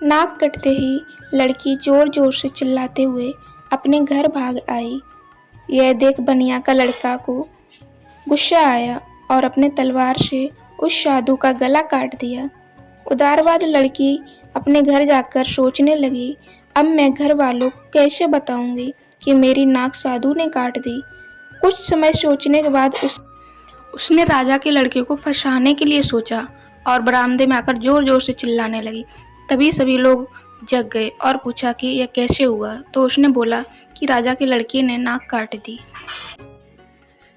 नाक कटते ही लड़की जोर जोर से चिल्लाते हुए अपने घर भाग आई। यह देख बनिया का लड़का को गुस्सा आया और अपने तलवार से उस साधु का गला काट दिया। उदारवाद लड़की अपने घर जाकर सोचने लगी, अब मैं घर वालों को कैसे बताऊंगी कि मेरी नाक साधु ने काट दी। कुछ समय सोचने के बाद उसने राजा के लड़के को फंसाने के लिए सोचा और बरामदे में आकर जोर जोर से चिल्लाने लगी। तभी सभी लोग जग गए और पूछा कि यह कैसे हुआ। तो उसने बोला कि राजा के लड़के ने नाक काट दी।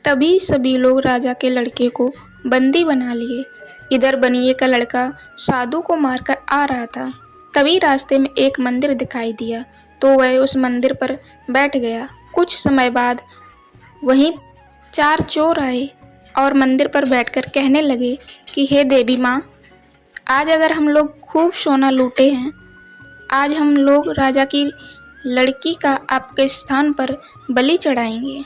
तभी सभी लोग राजा के लड़के को बंदी बना लिए। इधर बनिए का लड़का साधु को मारकर आ रहा था। तभी रास्ते में एक मंदिर दिखाई दिया तो वह उस मंदिर पर बैठ गया। कुछ समय बाद वहीं 4 चोर आए और मंदिर पर बैठकर कहने लगे कि हे देवी माँ, आज अगर हम लोग खूब सोना लूटे हैं, आज हम लोग राजा की लड़की का आपके स्थान पर बलि चढ़ाएंगे।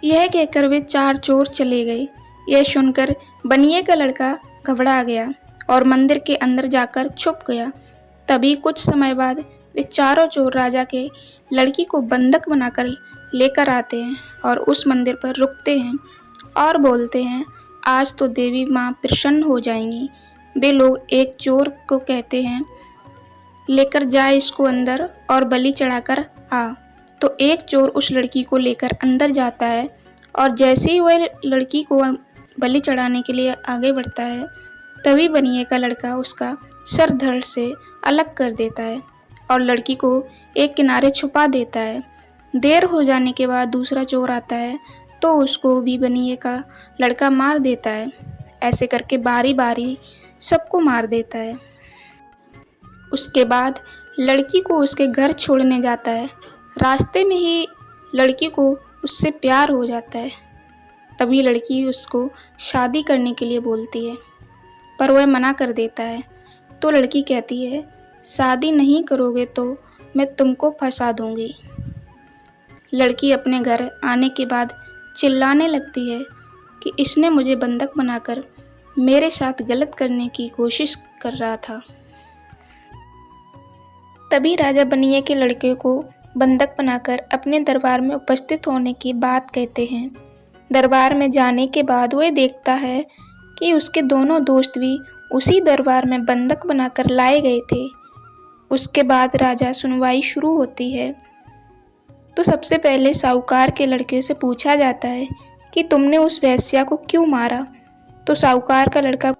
यह कहकर वे 4 चोर चले गए। यह सुनकर बनिए का लड़का घबरा गया और मंदिर के अंदर जाकर छुप गया। तभी कुछ समय बाद वे चारों चोर राजा के लड़की को बंधक बनाकर लेकर आते हैं और उस मंदिर पर रुकते हैं और बोलते हैं, आज तो देवी माँ प्रसन्न हो जाएंगी। वे लोग एक चोर को कहते हैं, लेकर जा इसको अंदर और बलि चढ़ाकर आ। तो एक चोर उस लड़की को लेकर अंदर जाता है और जैसे ही वह लड़की को बलि चढ़ाने के लिए आगे बढ़ता है, तभी बनिए का लड़का उसका सर धड़ से अलग कर देता है और लड़की को एक किनारे छुपा देता है। देर हो जाने के बाद दूसरा चोर आता है तो उसको भी बनिए का लड़का मार देता है। ऐसे करके बारी बारी सबको मार देता है। उसके बाद लड़की को उसके घर छोड़ने जाता है। रास्ते में ही लड़की को उससे प्यार हो जाता है। तभी लड़की उसको शादी करने के लिए बोलती है, पर वह मना कर देता है। तो लड़की कहती है, शादी नहीं करोगे तो मैं तुमको फंसा दूंगी। लड़की अपने घर आने के बाद चिल्लाने लगती है कि इसने मुझे बंधक बनाकर मेरे साथ गलत करने की कोशिश कर रहा था। तभी राजा बनिए के लड़के को बंधक बनाकर अपने दरबार में उपस्थित होने की बात कहते हैं। दरबार में जाने के बाद वह देखता है कि उसके दोनों दोस्त भी उसी दरबार में बंधक बनाकर लाए गए थे। उसके बाद राजा सुनवाई शुरू होती है तो सबसे पहले साहूकार के लड़के से पूछा जाता है कि तुमने उस वेश्या को क्यों मारा। तो साहूकार का लड़का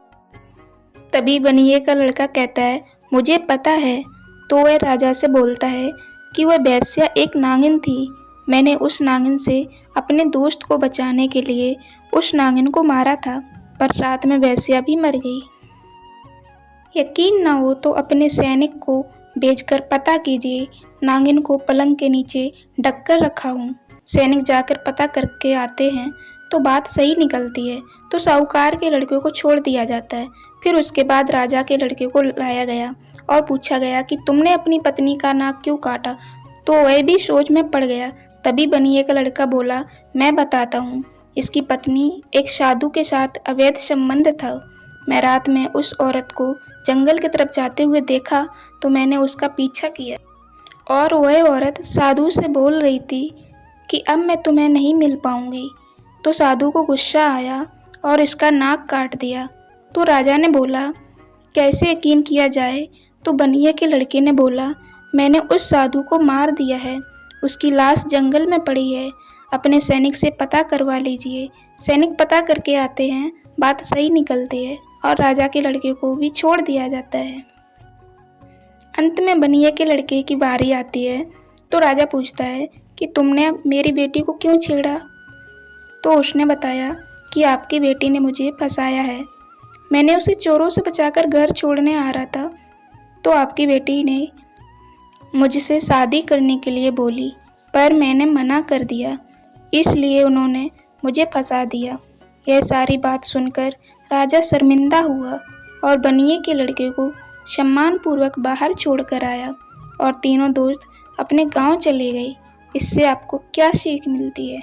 तभी बनिए का लड़का कहता है, मुझे पता है। तो वह राजा से बोलता है कि वह वेश्या एक नागिन थी। मैंने उस नागिन से अपने दोस्त को बचाने के लिए उस नागिन को मारा था, पर रात में वेश्या भी मर गई। यकीन ना हो तो अपने सैनिक को भेजकर पता कीजिए, नागिन को पलंग के नीचे ढक कर रखा हूँ। सैनिक जाकर पता करके आते हैं तो बात सही निकलती है। तो साहूकार के लड़के को छोड़ दिया जाता है। फिर उसके बाद राजा के लड़के को लाया गया और पूछा गया कि तुमने अपनी पत्नी का नाक क्यों काटा। तो वह भी सोच में पड़ गया। तभी बनिए का लड़का बोला, मैं बताता हूँ। इसकी पत्नी एक साधु के साथ अवैध संबंध था। मैं रात में उस औरत को जंगल की तरफ जाते हुए देखा तो मैंने उसका पीछा किया और वह औरत साधु से बोल रही थी कि अब मैं तुम्हें नहीं मिल पाऊंगी। तो साधु को गुस्सा आया और इसका नाक काट दिया। तो राजा ने बोला, कैसे यकीन किया जाए। तो बनिए के लड़के ने बोला, मैंने उस साधु को मार दिया है, उसकी लाश जंगल में पड़ी है। अपने सैनिक से पता करवा लीजिए। सैनिक पता करके आते हैं, बात सही निकलती है और राजा के लड़के को भी छोड़ दिया जाता है। अंत में बनिए के लड़के की बारी आती है तो राजा पूछता है कि तुमने मेरी बेटी को क्यों छेड़ा। तो उसने बताया कि आपकी बेटी ने मुझे फंसाया है। मैंने उसे चोरों से बचाकर घर छोड़ने आ रहा था तो आपकी बेटी ने मुझसे शादी करने के लिए बोली, पर मैंने मना कर दिया, इसलिए उन्होंने मुझे फंसा दिया। यह सारी बात सुनकर राजा शर्मिंदा हुआ और बनिए के लड़के को सम्मानपूर्वक बाहर छोड़कर आया और तीनों दोस्त अपने गांव चले गए। इससे आपको क्या सीख मिलती है?